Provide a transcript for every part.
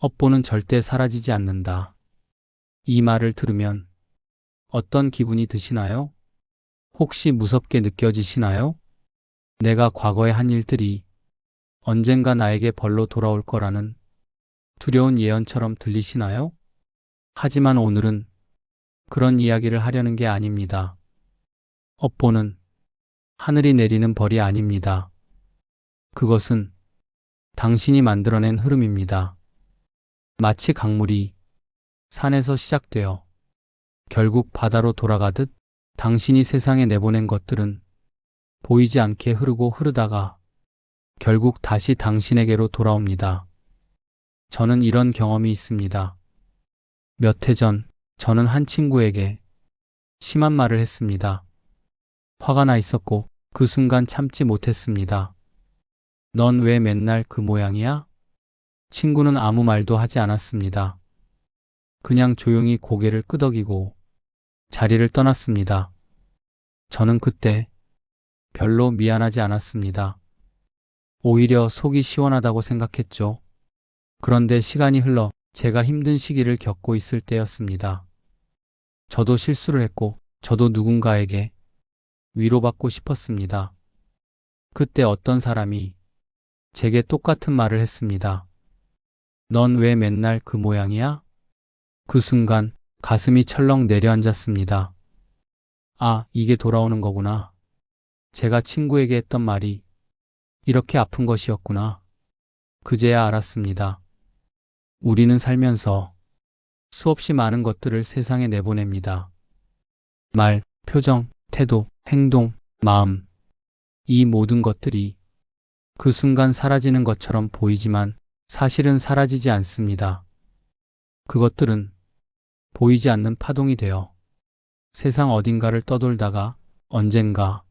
업보는 절대 사라지지 않는다. 이 말을 들으면 어떤 기분이 드시나요? 혹시 무섭게 느껴지시나요? 내가 과거에 한 일들이 언젠가 나에게 벌로 돌아올 거라는 두려운 예언처럼 들리시나요? 하지만 오늘은 그런 이야기를 하려는 게 아닙니다. 업보는 하늘이 내리는 벌이 아닙니다. 그것은 당신이 만들어낸 흐름입니다. 마치 강물이 산에서 시작되어 결국 바다로 돌아가듯 당신이 세상에 내보낸 것들은 보이지 않게 흐르다가 결국 다시 당신에게로 돌아옵니다. 저는 이런 경험이 있습니다. 몇 해 전 저는 한 친구에게 심한 말을 했습니다. 화가 나 있었고 그 순간 참지 못했습니다. 넌 왜 맨날 그 모양이야? 친구는 아무 말도 하지 않았습니다. 그냥 조용히 고개를 끄덕이고 자리를 떠났습니다. 저는 그때 별로 미안하지 않았습니다. 오히려 속이 시원하다고 생각했죠. 그런데 시간이 흘러 제가 힘든 시기를 겪고 있을 때였습니다. 저도 실수를 했고 저도 누군가에게 위로받고 싶었습니다. 그때 어떤 사람이 제게 똑같은 말을 했습니다. 넌 왜 맨날 그 모양이야? 그 순간 가슴이 철렁 내려앉았습니다. 아, 이게 돌아오는 거구나. 제가 친구에게 했던 말이 이렇게 아픈 것이었구나. 그제야 알았습니다. 우리는 살면서 수없이 많은 것들을 세상에 내보냅니다. 말, 표정, 태도, 행동, 마음. 이 모든 것들이 그 순간 사라지는 것처럼 보이지만 사실은 사라지지 않습니다. 그것들은 보이지 않는 파동이 되어 세상 어딘가를 떠돌다가 언젠가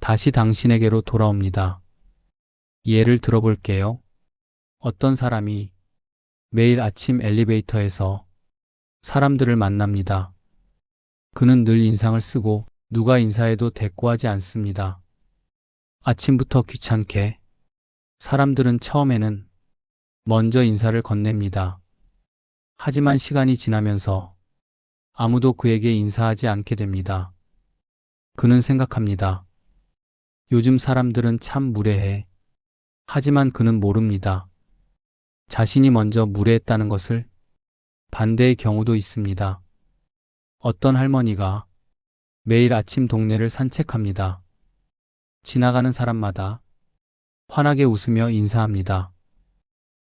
다시 당신에게로 돌아옵니다. 예를 들어볼게요. 어떤 사람이 매일 아침 엘리베이터에서 사람들을 만납니다. 그는 늘 인상을 쓰고 누가 인사해도 대꾸하지 않습니다. 아침부터 귀찮게 사람들은 처음에는 먼저 인사를 건넵니다. 하지만 시간이 지나면서 아무도 그에게 인사하지 않게 됩니다. 그는 생각합니다. 요즘 사람들은 참 무례해. 하지만 그는 모릅니다. 자신이 먼저 무례했다는 것을. 반대의 경우도 있습니다. 어떤 할머니가 매일 아침 동네를 산책합니다. 지나가는 사람마다 환하게 웃으며 인사합니다.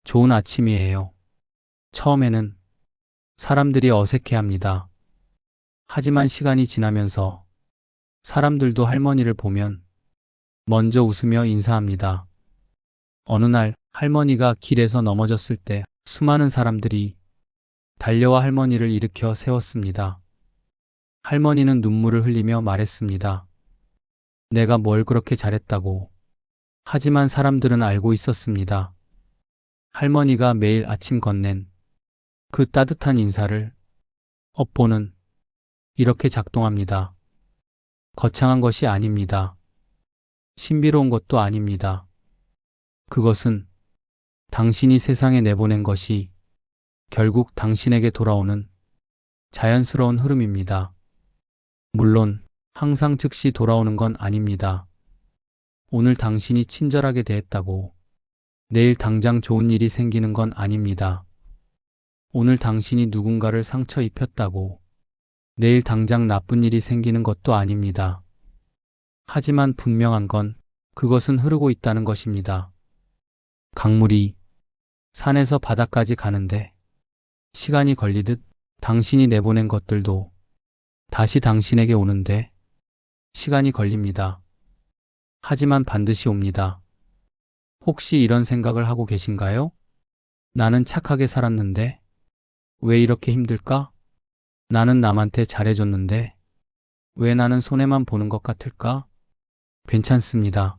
좋은 아침이에요. 처음에는 사람들이 어색해합니다. 하지만 시간이 지나면서 사람들도 할머니를 보면 먼저 웃으며 인사합니다. 어느 날 할머니가 길에서 넘어졌을 때 수많은 사람들이 달려와 할머니를 일으켜 세웠습니다. 할머니는 눈물을 흘리며 말했습니다. 내가 뭘 그렇게 잘했다고. 하지만 사람들은 알고 있었습니다. 할머니가 매일 아침 건넨 그 따뜻한 인사를. 업보는 이렇게 작동합니다. 거창한 것이 아닙니다. 신비로운 것도 아닙니다. 그것은 당신이 세상에 내보낸 것이 결국 당신에게 돌아오는 자연스러운 흐름입니다. 물론 항상 즉시 돌아오는 건 아닙니다. 오늘 당신이 친절하게 대했다고 내일 당장 좋은 일이 생기는 건 아닙니다. 오늘 당신이 누군가를 상처 입혔다고 내일 당장 나쁜 일이 생기는 것도 아닙니다. 하지만 분명한 건 그것은 흐르고 있다는 것입니다. 강물이 산에서 바다까지 가는데 시간이 걸리듯 당신이 내보낸 것들도 다시 당신에게 오는데 시간이 걸립니다. 하지만 반드시 옵니다. 혹시 이런 생각을 하고 계신가요? 나는 착하게 살았는데 왜 이렇게 힘들까? 나는 남한테 잘해줬는데 왜 나는 손해만 보는 것 같을까? 괜찮습니다.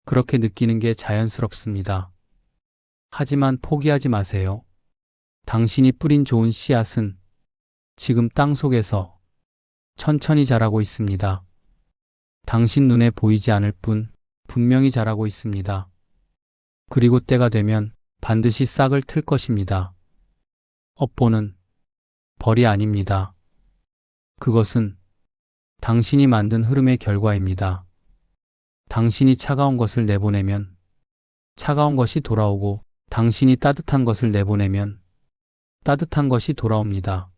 그렇게 느끼는 게 자연스럽습니다. 하지만 포기하지 마세요. 당신이 뿌린 좋은 씨앗은 지금 땅 속에서 천천히 자라고 있습니다. 당신 눈에 보이지 않을 뿐 분명히 자라고 있습니다. 그리고 때가 되면 반드시 싹을 틀 것입니다. 업보는 벌이 아닙니다. 그것은 당신이 만든 흐름의 결과입니다. 당신이 차가운 것을 내보내면 차가운 것이 돌아오고 당신이 따뜻한 것을 내보내면 따뜻한 것이 돌아옵니다.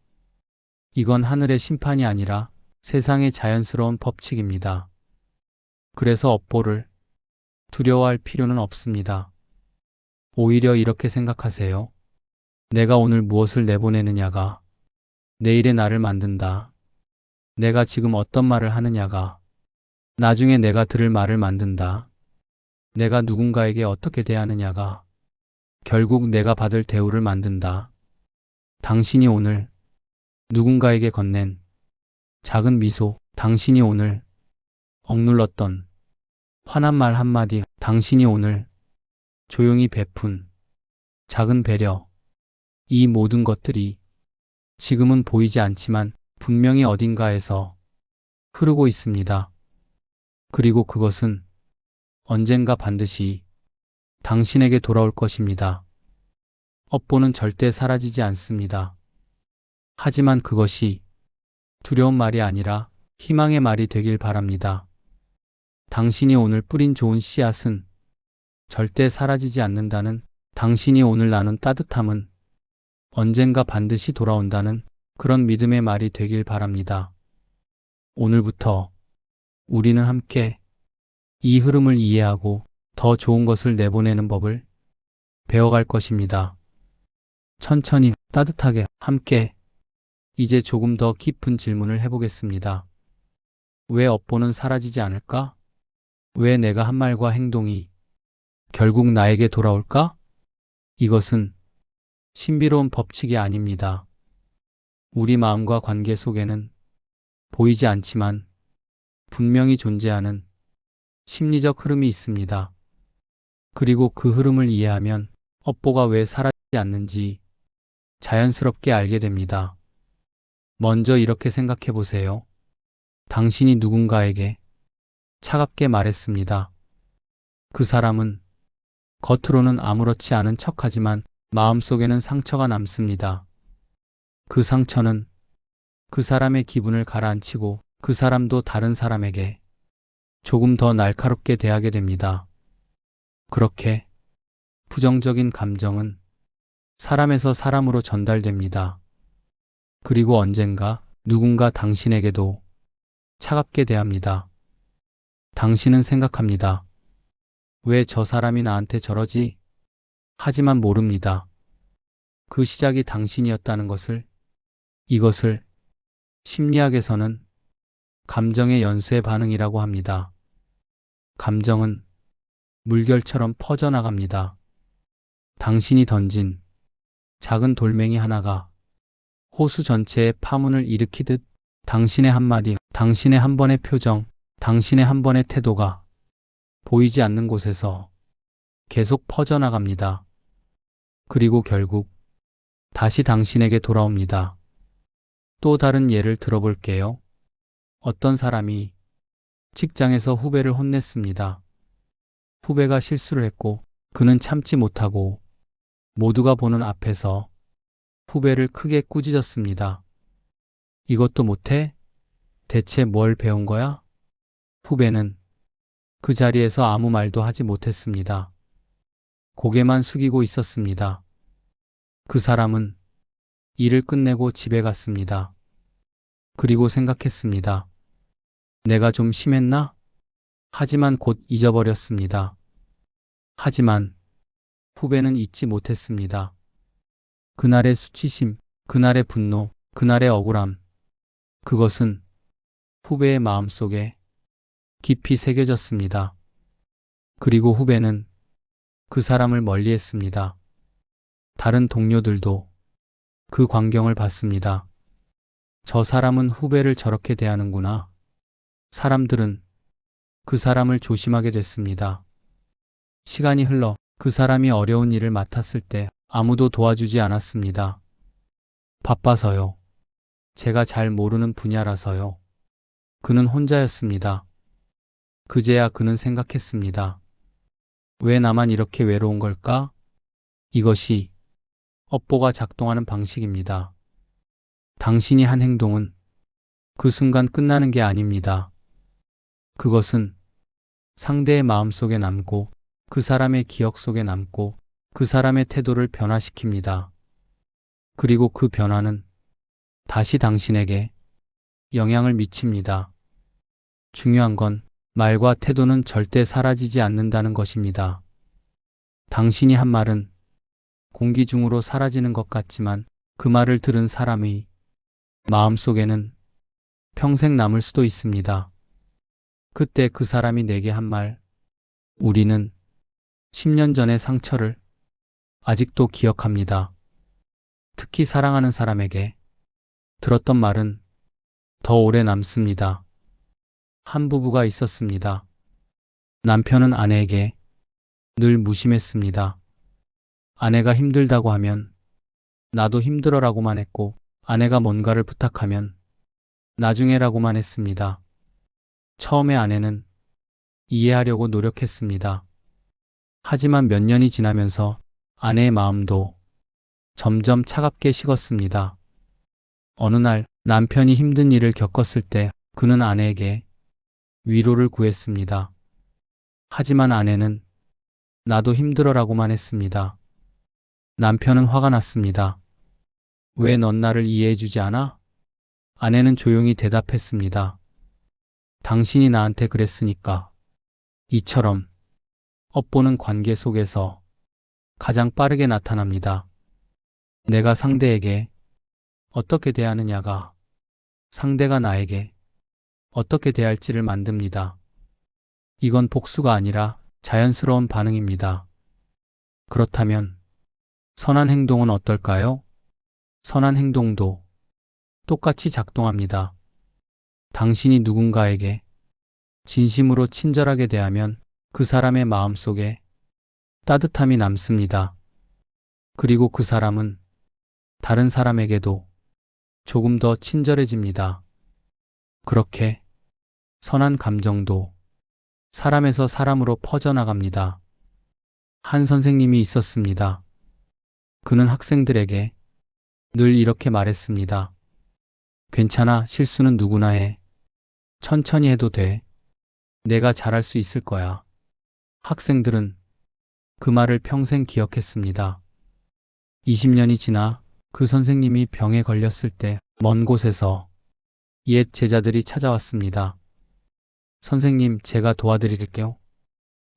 이건 하늘의 심판이 아니라 세상의 자연스러운 법칙입니다. 그래서 업보를 두려워할 필요는 없습니다. 오히려 이렇게 생각하세요. 내가 오늘 무엇을 내보내느냐가 내일의 나를 만든다. 내가 지금 어떤 말을 하느냐가 나중에 내가 들을 말을 만든다. 내가 누군가에게 어떻게 대하느냐가 결국 내가 받을 대우를 만든다. 당신이 오늘 누군가에게 건넨 작은 미소, 당신이 오늘 억눌렀던 화난 말 한마디, 당신이 오늘 조용히 베푼 작은 배려, 이 모든 것들이 지금은 보이지 않지만 분명히 어딘가에서 흐르고 있습니다. 그리고 그것은 언젠가 반드시 당신에게 돌아올 것입니다. 업보는 절대 사라지지 않습니다. 하지만 그것이 두려운 말이 아니라 희망의 말이 되길 바랍니다. 당신이 오늘 뿌린 좋은 씨앗은 절대 사라지지 않는다는, 당신이 오늘 나눈 따뜻함은 언젠가 반드시 돌아온다는 그런 믿음의 말이 되길 바랍니다. 오늘부터 우리는 함께 이 흐름을 이해하고 더 좋은 것을 내보내는 법을 배워갈 것입니다. 천천히, 따뜻하게, 함께 이제 조금 더 깊은 질문을 해보겠습니다. 왜 업보는 사라지지 않을까? 왜 내가 한 말과 행동이 결국 나에게 돌아올까? 이것은 신비로운 법칙이 아닙니다. 우리 마음과 관계 속에는 보이지 않지만 분명히 존재하는 심리적 흐름이 있습니다. 그리고 그 흐름을 이해하면 업보가 왜 사라지지 않는지 자연스럽게 알게 됩니다. 먼저 이렇게 생각해 보세요. 당신이 누군가에게 차갑게 말했습니다. 그 사람은 겉으로는 아무렇지 않은 척하지만 마음속에는 상처가 남습니다. 그 상처는 그 사람의 기분을 가라앉히고 그 사람도 다른 사람에게 조금 더 날카롭게 대하게 됩니다. 그렇게 부정적인 감정은 사람에서 사람으로 전달됩니다. 그리고 언젠가 누군가 당신에게도 차갑게 대합니다. 당신은 생각합니다. 왜 저 사람이 나한테 저러지? 하지만 모릅니다. 그 시작이 당신이었다는 것을. 이것을 심리학에서는 감정의 연쇄 반응이라고 합니다. 감정은 물결처럼 퍼져나갑니다. 당신이 던진 작은 돌멩이 하나가 호수 전체의 파문을 일으키듯 당신의 한마디, 당신의 한 번의 표정, 당신의 한 번의 태도가 보이지 않는 곳에서 계속 퍼져나갑니다. 그리고 결국 다시 당신에게 돌아옵니다. 또 다른 예를 들어볼게요. 어떤 사람이 직장에서 후배를 혼냈습니다. 후배가 실수를 했고 그는 참지 못하고 모두가 보는 앞에서 후배를 크게 꾸짖었습니다. 이것도 못해? 대체 뭘 배운 거야? 후배는 그 자리에서 아무 말도 하지 못했습니다. 고개만 숙이고 있었습니다. 그 사람은 일을 끝내고 집에 갔습니다. 그리고 생각했습니다. 내가 좀 심했나? 하지만 곧 잊어버렸습니다. 하지만 후배는 잊지 못했습니다. 그날의 수치심, 그날의 분노, 그날의 억울함. 그것은 후배의 마음속에 깊이 새겨졌습니다. 그리고 후배는 그 사람을 멀리했습니다. 다른 동료들도 그 광경을 봤습니다. 저 사람은 후배를 저렇게 대하는구나. 사람들은 그 사람을 조심하게 됐습니다. 시간이 흘러 그 사람이 어려운 일을 맡았을 때 아무도 도와주지 않았습니다. 바빠서요. 제가 잘 모르는 분야라서요. 그는 혼자였습니다. 그제야 그는 생각했습니다. 왜 나만 이렇게 외로운 걸까? 이것이 업보가 작동하는 방식입니다. 당신이 한 행동은 그 순간 끝나는 게 아닙니다. 그것은 상대의 마음속에 남고 그 사람의 기억 속에 남고 그 사람의 태도를 변화시킵니다. 그리고 그 변화는 다시 당신에게 영향을 미칩니다. 중요한 건 말과 태도는 절대 사라지지 않는다는 것입니다. 당신이 한 말은 공기 중으로 사라지는 것 같지만 그 말을 들은 사람의 마음속에는 평생 남을 수도 있습니다. 그때 그 사람이 내게 한 말, 우리는 10년 전의 상처를 아직도 기억합니다. 특히 사랑하는 사람에게 들었던 말은 더 오래 남습니다. 한 부부가 있었습니다. 남편은 아내에게 늘 무심했습니다. 아내가 힘들다고 하면 나도 힘들어라고만 했고 아내가 뭔가를 부탁하면 나중에라고만 했습니다. 처음에 아내는 이해하려고 노력했습니다. 하지만 몇 년이 지나면서 아내의 마음도 점점 차갑게 식었습니다. 어느 날 남편이 힘든 일을 겪었을 때 그는 아내에게 위로를 구했습니다. 하지만 아내는 나도 힘들어라고만 했습니다. 남편은 화가 났습니다. 왜 넌 나를 이해해주지 않아? 아내는 조용히 대답했습니다. 당신이 나한테 그랬으니까. 이처럼 업보는 관계 속에서 가장 빠르게 나타납니다. 내가 상대에게 어떻게 대하느냐가 상대가 나에게 어떻게 대할지를 만듭니다. 이건 복수가 아니라 자연스러운 반응입니다. 그렇다면 선한 행동은 어떨까요? 선한 행동도 똑같이 작동합니다. 당신이 누군가에게 진심으로 친절하게 대하면 그 사람의 마음속에 따뜻함이 남습니다. 그리고 그 사람은 다른 사람에게도 조금 더 친절해집니다. 그렇게 선한 감정도 사람에서 사람으로 퍼져나갑니다. 한 선생님이 있었습니다. 그는 학생들에게 늘 이렇게 말했습니다. 괜찮아, 실수는 누구나 해. 천천히 해도 돼. 내가 잘할 수 있을 거야. 학생들은 그 말을 평생 기억했습니다. 20년이 지나 그 선생님이 병에 걸렸을 때 먼 곳에서 옛 제자들이 찾아왔습니다. 선생님, 제가 도와드릴게요.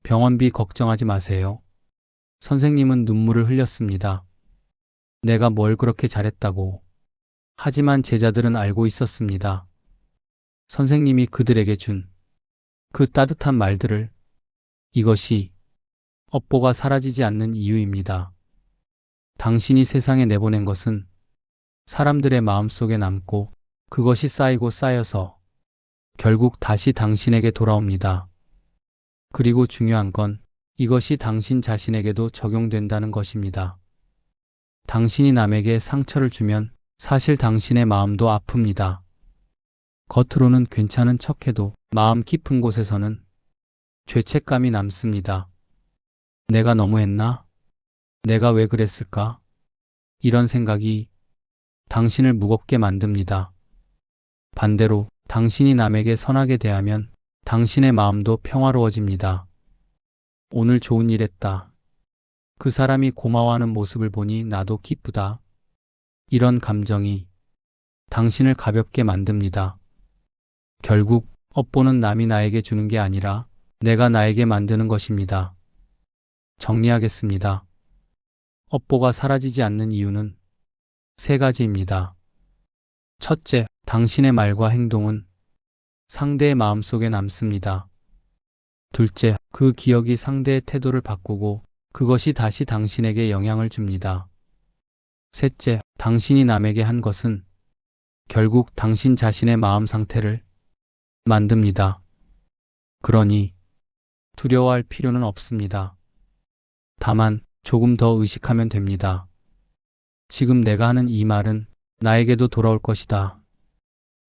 병원비 걱정하지 마세요. 선생님은 눈물을 흘렸습니다. 내가 뭘 그렇게 잘했다고. 하지만 제자들은 알고 있었습니다. 선생님이 그들에게 준 그 따뜻한 말들을. 이것이 업보가 사라지지 않는 이유입니다. 당신이 세상에 내보낸 것은 사람들의 마음속에 남고 그것이 쌓이고 쌓여서 결국 다시 당신에게 돌아옵니다. 그리고 중요한 건 이것이 당신 자신에게도 적용된다는 것입니다. 당신이 남에게 상처를 주면 사실 당신의 마음도 아픕니다. 겉으로는 괜찮은 척해도 마음 깊은 곳에서는 죄책감이 남습니다. 내가 너무했나? 내가 왜 그랬을까? 이런 생각이 당신을 무겁게 만듭니다. 반대로 당신이 남에게 선하게 대하면 당신의 마음도 평화로워집니다. 오늘 좋은 일 했다. 그 사람이 고마워하는 모습을 보니 나도 기쁘다. 이런 감정이 당신을 가볍게 만듭니다. 결국 업보는 남이 나에게 주는 게 아니라 내가 나에게 만드는 것입니다. 정리하겠습니다. 업보가 사라지지 않는 이유는 세 가지입니다. 첫째, 당신의 말과 행동은 상대의 마음속에 남습니다. 둘째, 그 기억이 상대의 태도를 바꾸고 그것이 다시 당신에게 영향을 줍니다. 셋째, 당신이 남에게 한 것은 결국 당신 자신의 마음 상태를 만듭니다. 그러니 두려워할 필요는 없습니다. 다만 조금 더 의식하면 됩니다. 지금 내가 하는 이 말은 나에게도 돌아올 것이다.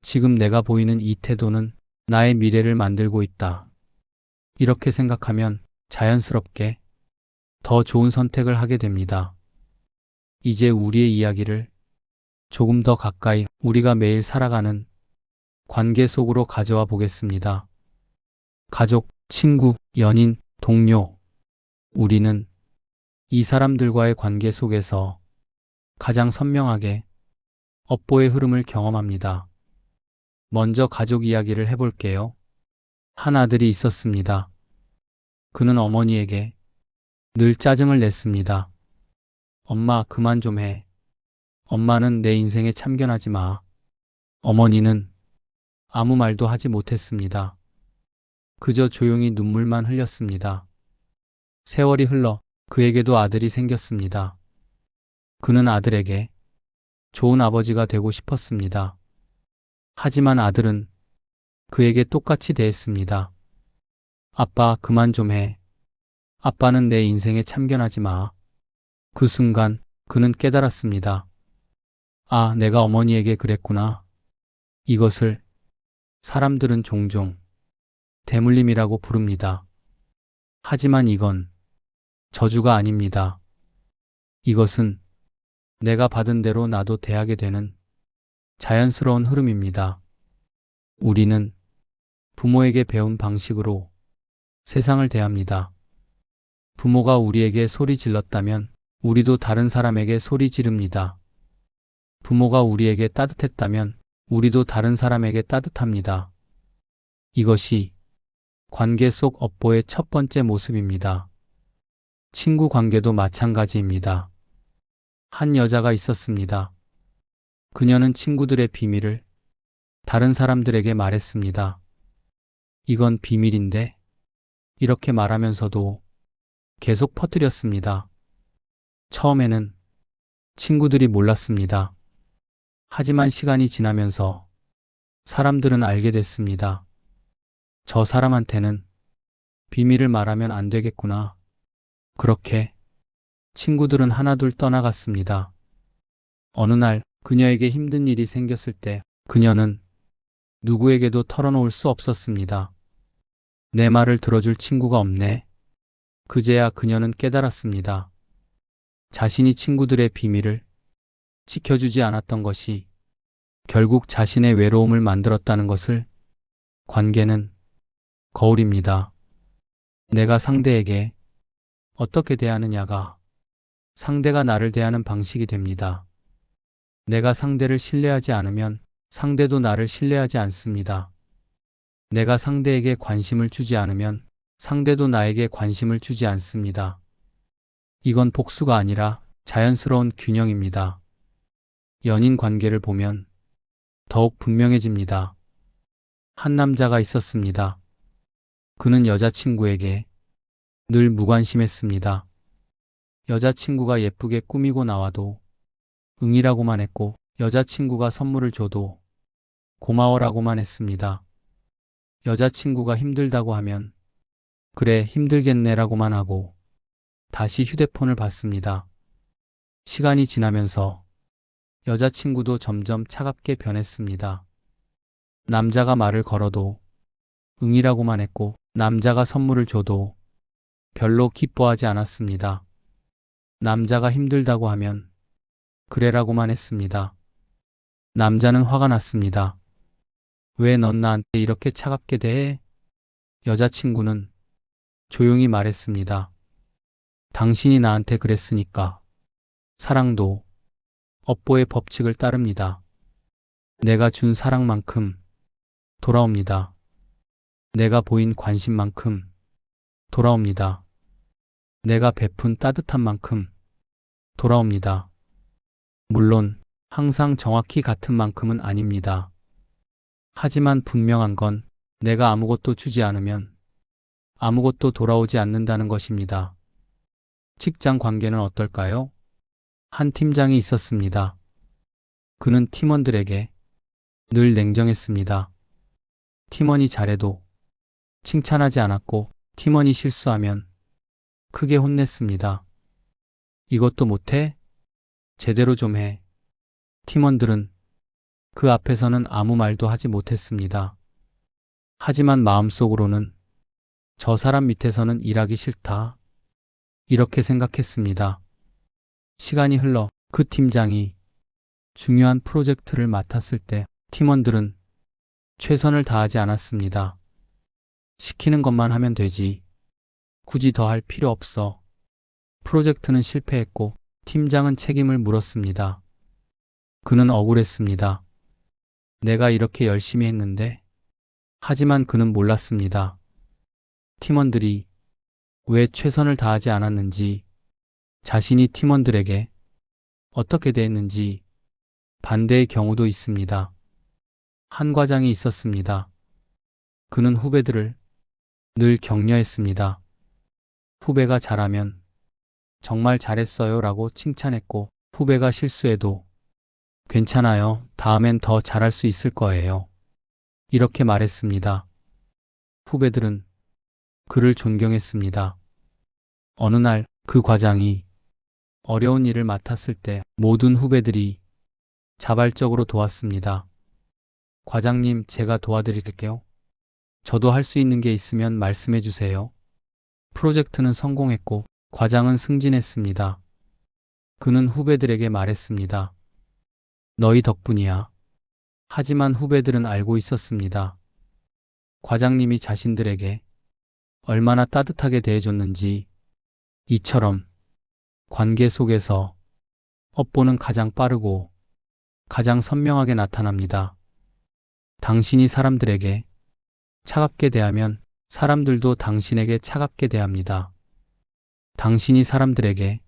지금 내가 보이는 이 태도는 나의 미래를 만들고 있다. 이렇게 생각하면 자연스럽게 더 좋은 선택을 하게 됩니다. 이제 우리의 이야기를 조금 더 가까이 우리가 매일 살아가는 관계 속으로 가져와 보겠습니다. 가족, 친구, 연인, 동료. 우리는 이 사람들과의 관계 속에서 가장 선명하게 업보의 흐름을 경험합니다. 먼저 가족 이야기를 해볼게요. 한 아들이 있었습니다. 그는 어머니에게 늘 짜증을 냈습니다. 엄마, 그만 좀 해. 엄마는 내 인생에 참견하지 마. 어머니는 아무 말도 하지 못했습니다. 그저 조용히 눈물만 흘렸습니다. 세월이 흘러 그에게도 아들이 생겼습니다. 그는 아들에게 좋은 아버지가 되고 싶었습니다. 하지만 아들은 그에게 똑같이 대했습니다. 아빠, 그만 좀 해. 아빠는 내 인생에 참견하지 마. 그 순간 그는 깨달았습니다. 아, 내가 어머니에게 그랬구나. 이것을 사람들은 종종 대물림이라고 부릅니다. 하지만 이건 저주가 아닙니다. 이것은 내가 받은 대로 나도 대하게 되는 자연스러운 흐름입니다. 우리는 부모에게 배운 방식으로 세상을 대합니다. 부모가 우리에게 소리 질렀다면 우리도 다른 사람에게 소리 지릅니다. 부모가 우리에게 따뜻했다면 우리도 다른 사람에게 따뜻합니다. 이것이 관계 속 업보의 첫 번째 모습입니다. 친구 관계도 마찬가지입니다. 한 여자가 있었습니다. 그녀는 친구들의 비밀을 다른 사람들에게 말했습니다. 이건 비밀인데, 이렇게 말하면서도 계속 퍼뜨렸습니다. 처음에는 친구들이 몰랐습니다. 하지만 시간이 지나면서 사람들은 알게 됐습니다. 저 사람한테는 비밀을 말하면 안 되겠구나. 그렇게 친구들은 하나둘 떠나갔습니다. 어느 날 그녀에게 힘든 일이 생겼을 때 그녀는 누구에게도 털어놓을 수 없었습니다. 내 말을 들어줄 친구가 없네. 그제야 그녀는 깨달았습니다. 자신이 친구들의 비밀을 지켜주지 않았던 것이 결국 자신의 외로움을 만들었다는 것을. 관계는 거울입니다. 내가 상대에게 어떻게 대하느냐가 상대가 나를 대하는 방식이 됩니다. 내가 상대를 신뢰하지 않으면 상대도 나를 신뢰하지 않습니다. 내가 상대에게 관심을 주지 않으면 상대도 나에게 관심을 주지 않습니다. 이건 복수가 아니라 자연스러운 균형입니다. 연인 관계를 보면 더욱 분명해집니다. 한 남자가 있었습니다. 그는 여자친구에게 늘 무관심했습니다. 여자친구가 예쁘게 꾸미고 나와도 응이라고만 했고 여자친구가 선물을 줘도 고마워라고만 했습니다. 여자친구가 힘들다고 하면 그래 힘들겠네라고만 하고 다시 휴대폰을 받습니다. 시간이 지나면서 여자친구도 점점 차갑게 변했습니다. 남자가 말을 걸어도 응이라고만 했고 남자가 선물을 줘도 별로 기뻐하지 않았습니다. 남자가 힘들다고 하면 그래라고만 했습니다. 남자는 화가 났습니다. 왜 넌 나한테 이렇게 차갑게 대해? 여자친구는 조용히 말했습니다. 당신이 나한테 그랬으니까. 사랑도 업보의 법칙을 따릅니다. 내가 준 사랑만큼 돌아옵니다. 내가 보인 관심만큼 돌아옵니다. 내가 베푼 따뜻한 만큼 돌아옵니다. 물론 항상 정확히 같은 만큼은 아닙니다. 하지만 분명한 건 내가 아무것도 주지 않으면 아무것도 돌아오지 않는다는 것입니다. 직장 관계는 어떨까요? 한 팀장이 있었습니다. 그는 팀원들에게 늘 냉정했습니다. 팀원이 잘해도 칭찬하지 않았고 팀원이 실수하면 크게 혼냈습니다. 이것도 못해? 제대로 좀 해. 팀원들은 그 앞에서는 아무 말도 하지 못했습니다. 하지만 마음속으로는 저 사람 밑에서는 일하기 싫다. 이렇게 생각했습니다. 시간이 흘러 그 팀장이 중요한 프로젝트를 맡았을 때 팀원들은 최선을 다하지 않았습니다. 시키는 것만 하면 되지. 굳이 더 할 필요 없어. 프로젝트는 실패했고 팀장은 책임을 물었습니다. 그는 억울했습니다. 내가 이렇게 열심히 했는데. 하지만 그는 몰랐습니다. 팀원들이 왜 최선을 다하지 않았는지, 자신이 팀원들에게 어떻게 대했는지. 반대의 경우도 있습니다. 한 과장이 있었습니다. 그는 후배들을 늘 격려했습니다. 후배가 잘하면 정말 잘했어요 라고 칭찬했고, 후배가 실수해도 괜찮아요. 다음엔 더 잘할 수 있을 거예요. 이렇게 말했습니다. 후배들은 그를 존경했습니다. 어느 날 그 과장이 어려운 일을 맡았을 때 모든 후배들이 자발적으로 도왔습니다. 과장님, 제가 도와드릴게요. 저도 할 수 있는 게 있으면 말씀해 주세요. 프로젝트는 성공했고 과장은 승진했습니다. 그는 후배들에게 말했습니다. 너희 덕분이야. 하지만 후배들은 알고 있었습니다. 과장님이 자신들에게 얼마나 따뜻하게 대해줬는지. 이처럼 관계 속에서 업보는 가장 빠르고 가장 선명하게 나타납니다. 당신이 사람들에게 차갑게 대하면 사람들도 당신에게 차갑게 대합니다. 당신이 사람들에게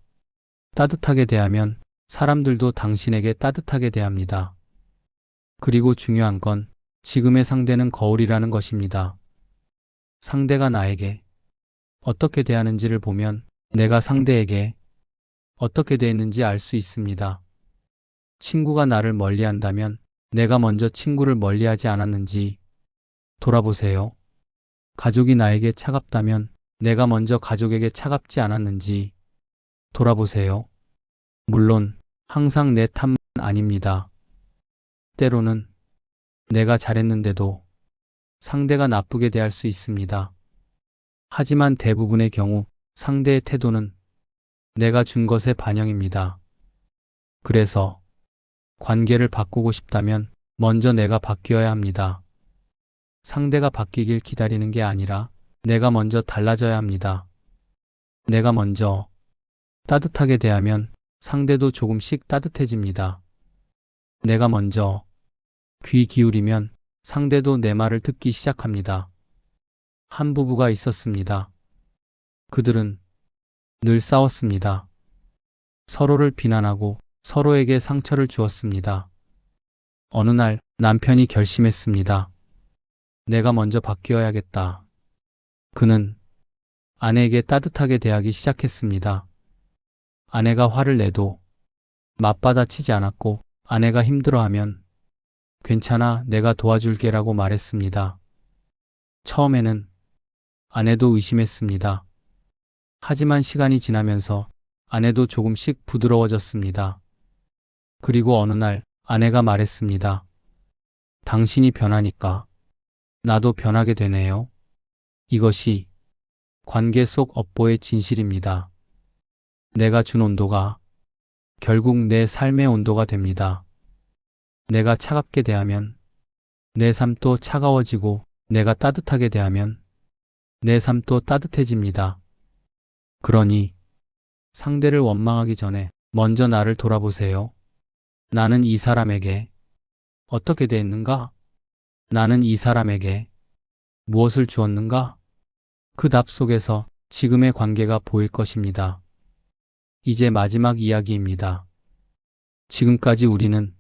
따뜻하게 대하면 사람들도 당신에게 따뜻하게 대합니다. 그리고 중요한 건 지금의 상대는 거울이라는 것입니다. 상대가 나에게 어떻게 대하는지를 보면 내가 상대에게 어떻게 대했는지 알 수 있습니다. 친구가 나를 멀리한다면 내가 먼저 친구를 멀리하지 않았는지 돌아보세요. 가족이 나에게 차갑다면 내가 먼저 가족에게 차갑지 않았는지 돌아보세요. 물론 항상 내 탓만 아닙니다. 때로는 내가 잘했는데도 상대가 나쁘게 대할 수 있습니다. 하지만 대부분의 경우 상대의 태도는 내가 준 것의 반영입니다. 그래서 관계를 바꾸고 싶다면 먼저 내가 바뀌어야 합니다. 상대가 바뀌길 기다리는 게 아니라 내가 먼저 달라져야 합니다. 내가 먼저 따뜻하게 대하면 상대도 조금씩 따뜻해집니다. 내가 먼저 귀 기울이면 상대도 내 말을 듣기 시작합니다. 한 부부가 있었습니다. 그들은 늘 싸웠습니다. 서로를 비난하고 서로에게 상처를 주었습니다. 어느 날 남편이 결심했습니다. 내가 먼저 바뀌어야겠다. 그는 아내에게 따뜻하게 대하기 시작했습니다. 아내가 화를 내도 맞받아치지 않았고 아내가 힘들어하면 괜찮아, 내가 도와줄게라고 말했습니다. 처음에는 아내도 의심했습니다. 하지만 시간이 지나면서 아내도 조금씩 부드러워졌습니다. 그리고 어느 날 아내가 말했습니다. 당신이 변하니까 나도 변하게 되네요. 이것이 관계 속 업보의 진실입니다. 내가 준 온도가 결국 내 삶의 온도가 됩니다. 내가 차갑게 대하면 내 삶도 차가워지고 내가 따뜻하게 대하면 내 삶도 따뜻해집니다. 그러니 상대를 원망하기 전에 먼저 나를 돌아보세요. 나는 이 사람에게 어떻게 대했는가? 나는 이 사람에게 무엇을 주었는가? 그 답 속에서 지금의 관계가 보일 것입니다. 이제 마지막 이야기입니다. 지금까지 우리는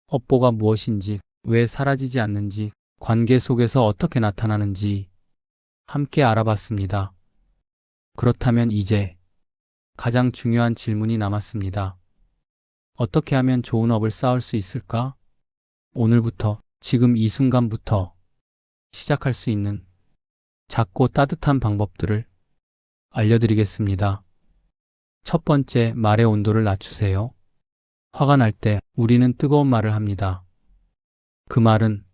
업보가 무엇인지, 왜 사라지지 않는지, 관계 속에서 어떻게 나타나는지 함께 알아봤습니다. 그렇다면 이제 가장 중요한 질문이 남았습니다. 어떻게 하면 좋은 업을 쌓을 수 있을까? 오늘부터, 지금 이 순간부터 시작할 수 있는 작고 따뜻한 방법들을 알려드리겠습니다. 첫 번째, 말의 온도를 낮추세요. 화가 날 때 우리는 뜨거운 말을 합니다. 그 말은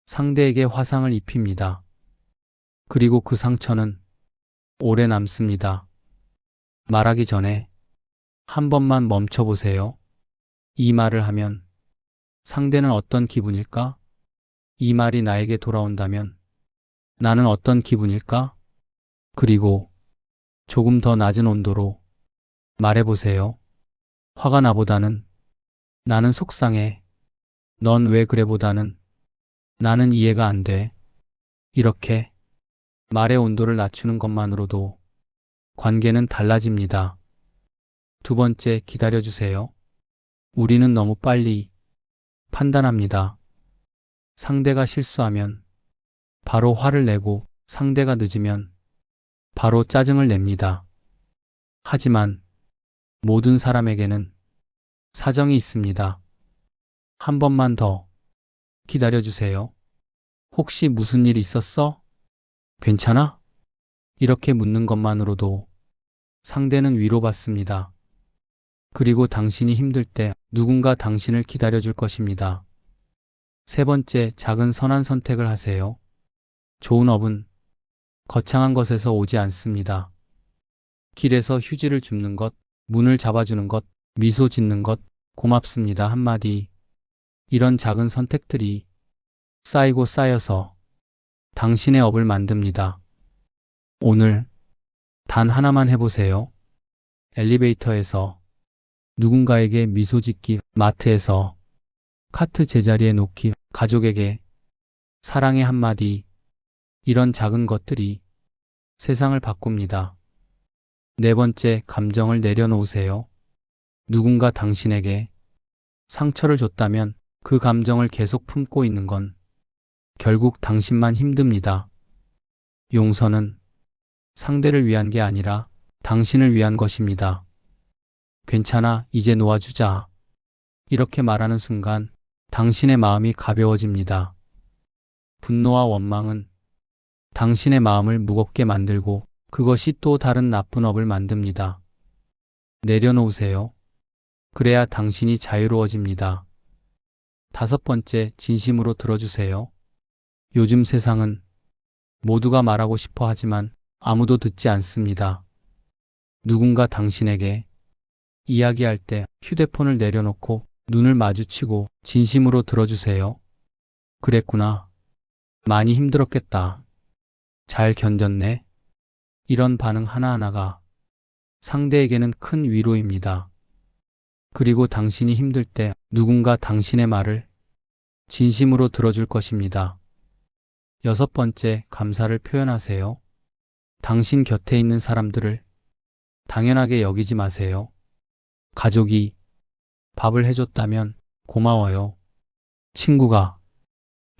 상대에게 화상을 입힙니다. 그리고 그 상처는 오래 남습니다. 말하기 전에 한 번만 멈춰보세요. 이 말을 하면 상대는 어떤 기분일까? 이 말이 나에게 돌아온다면 나는 어떤 기분일까? 그리고 조금 더 낮은 온도로 말해보세요. 화가 나보다는 나는 속상해. 넌 왜 그래 보다는 나는 이해가 안 돼. 이렇게 말의 온도를 낮추는 것만으로도 관계는 달라집니다. 두 번째, 기다려주세요. 우리는 너무 빨리 판단합니다. 상대가 실수하면 바로 화를 내고 상대가 늦으면 바로 짜증을 냅니다. 하지만 모든 사람에게는 사정이 있습니다. 한 번만 더 기다려주세요. 혹시 무슨 일 있었어? 괜찮아? 이렇게 묻는 것만으로도 상대는 위로받습니다. 그리고 당신이 힘들 때 누군가 당신을 기다려줄 것입니다. 세 번째, 작은 선한 선택을 하세요. 좋은 업은 거창한 것에서 오지 않습니다. 길에서 휴지를 줍는 것, 문을 잡아주는 것, 미소 짓는 것, 고맙습니다 한마디. 이런 작은 선택들이 쌓이고 쌓여서 당신의 업을 만듭니다. 오늘 단 하나만 해보세요. 엘리베이터에서 누군가에게 미소 짓기, 마트에서 카트 제자리에 놓기, 가족에게 사랑의 한마디. 이런 작은 것들이 세상을 바꿉니다. 네 번째, 감정을 내려놓으세요. 누군가 당신에게 상처를 줬다면 그 감정을 계속 품고 있는 건 결국 당신만 힘듭니다. 용서는 상대를 위한 게 아니라 당신을 위한 것입니다. 괜찮아, 이제 놓아주자. 이렇게 말하는 순간 당신의 마음이 가벼워집니다. 분노와 원망은 당신의 마음을 무겁게 만들고 그것이 또 다른 나쁜 업을 만듭니다. 내려놓으세요. 그래야 당신이 자유로워집니다. 다섯 번째, 진심으로 들어주세요. 요즘 세상은 모두가 말하고 싶어 하지만 아무도 듣지 않습니다. 누군가 당신에게 이야기할 때 휴대폰을 내려놓고 눈을 마주치고 진심으로 들어주세요. 그랬구나. 많이 힘들었겠다. 잘 견뎠네. 이런 반응 하나하나가 상대에게는 큰 위로입니다. 그리고 당신이 힘들 때 누군가 당신의 말을 진심으로 들어줄 것입니다. 여섯 번째, 감사를 표현하세요. 당신 곁에 있는 사람들을 당연하게 여기지 마세요. 가족이 밥을 해줬다면 고마워요. 친구가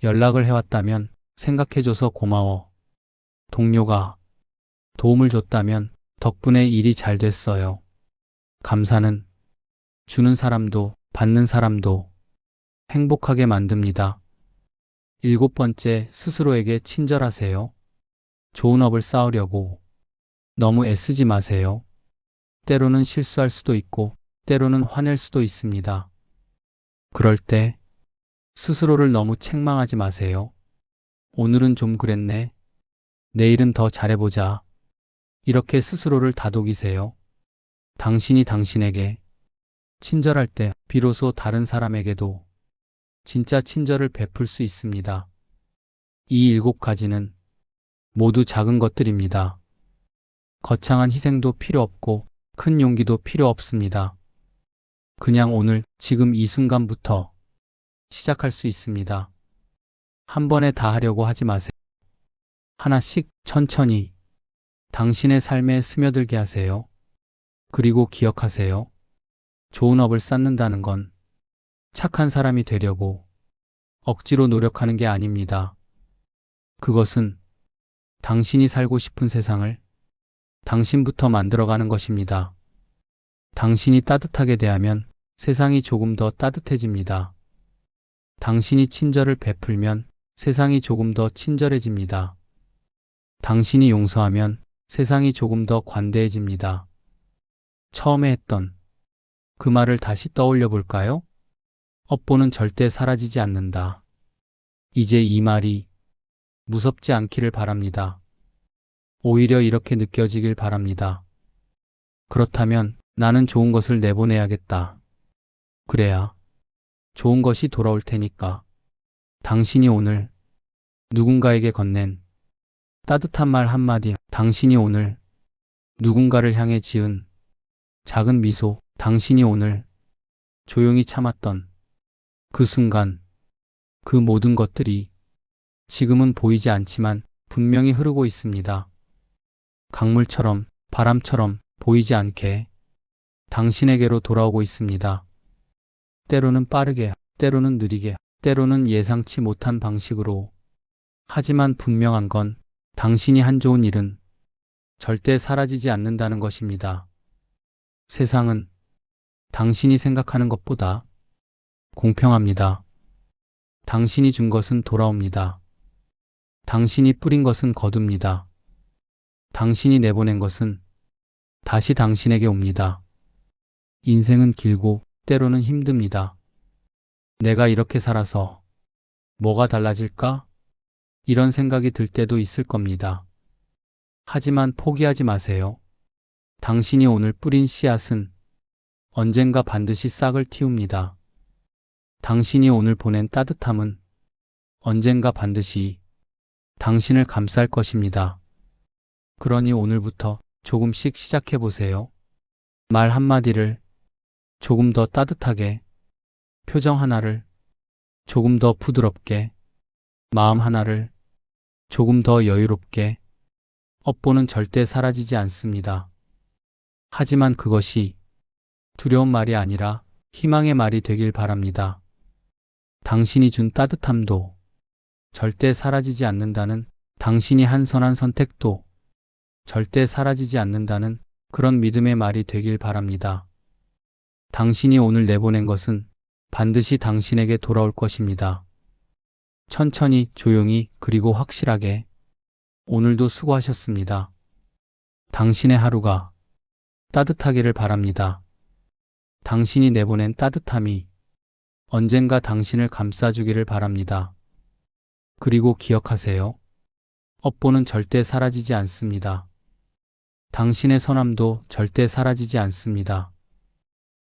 연락을 해왔다면 생각해줘서 고마워. 동료가 도움을 줬다면 덕분에 일이 잘 됐어요. 감사는 주는 사람도 받는 사람도 행복하게 만듭니다. 일곱 번째, 스스로에게 친절하세요. 좋은 업을 쌓으려고 너무 애쓰지 마세요. 때로는 실수할 수도 있고 때로는 화낼 수도 있습니다. 그럴 때 스스로를 너무 책망하지 마세요. 오늘은 좀 그랬네. 내일은 더 잘해보자. 이렇게 스스로를 다독이세요. 당신이 당신에게 친절할 때 비로소 다른 사람에게도 진짜 친절을 베풀 수 있습니다. 이 일곱 가지는 모두 작은 것들입니다. 거창한 희생도 필요 없고 큰 용기도 필요 없습니다. 그냥 오늘, 지금 이 순간부터 시작할 수 있습니다. 한 번에 다 하려고 하지 마세요. 하나씩 천천히 당신의 삶에 스며들게 하세요. 그리고 기억하세요. 좋은 업을 쌓는다는 건 착한 사람이 되려고 억지로 노력하는 게 아닙니다. 그것은 당신이 살고 싶은 세상을 당신부터 만들어가는 것입니다. 당신이 따뜻하게 대하면 세상이 조금 더 따뜻해집니다. 당신이 친절을 베풀면 세상이 조금 더 친절해집니다. 당신이 용서하면 세상이 조금 더 관대해집니다. 처음에 했던 그 말을 다시 떠올려 볼까요? 업보는 절대 사라지지 않는다. 이제 이 말이 무섭지 않기를 바랍니다. 오히려 이렇게 느껴지길 바랍니다. 그렇다면 나는 좋은 것을 내보내야겠다. 그래야 좋은 것이 돌아올 테니까. 당신이 오늘 누군가에게 건넨 따뜻한 말 한마디, 당신이 오늘 누군가를 향해 지은 작은 미소, 당신이 오늘 조용히 참았던 그 순간, 그 모든 것들이 지금은 보이지 않지만 분명히 흐르고 있습니다. 강물처럼, 바람처럼 보이지 않게 당신에게로 돌아오고 있습니다. 때로는 빠르게, 때로는 느리게, 때로는 예상치 못한 방식으로. 하지만 분명한 건 당신이 한 좋은 일은 절대 사라지지 않는다는 것입니다. 세상은 당신이 생각하는 것보다 공평합니다. 당신이 준 것은 돌아옵니다. 당신이 뿌린 것은 거둡니다. 당신이 내보낸 것은 다시 당신에게 옵니다. 인생은 길고 때로는 힘듭니다. 내가 이렇게 살아서 뭐가 달라질까? 이런 생각이 들 때도 있을 겁니다. 하지만 포기하지 마세요. 당신이 오늘 뿌린 씨앗은 언젠가 반드시 싹을 틔웁니다. 당신이 오늘 보낸 따뜻함은 언젠가 반드시 당신을 감쌀 것입니다. 그러니 오늘부터 조금씩 시작해 보세요. 말 한마디를 조금 더 따뜻하게, 표정 하나를 조금 더 부드럽게, 마음 하나를 조금 더 여유롭게. 업보는 절대 사라지지 않습니다. 하지만 그것이 두려운 말이 아니라 희망의 말이 되길 바랍니다. 당신이 준 따뜻함도 절대 사라지지 않는다는, 당신이 한 선한 선택도 절대 사라지지 않는다는 그런 믿음의 말이 되길 바랍니다. 당신이 오늘 내보낸 것은 반드시 당신에게 돌아올 것입니다. 천천히, 조용히, 그리고 확실하게. 오늘도 수고하셨습니다. 당신의 하루가 따뜻하기를 바랍니다. 당신이 내보낸 따뜻함이 언젠가 당신을 감싸주기를 바랍니다. 그리고 기억하세요. 업보는 절대 사라지지 않습니다. 당신의 선함도 절대 사라지지 않습니다.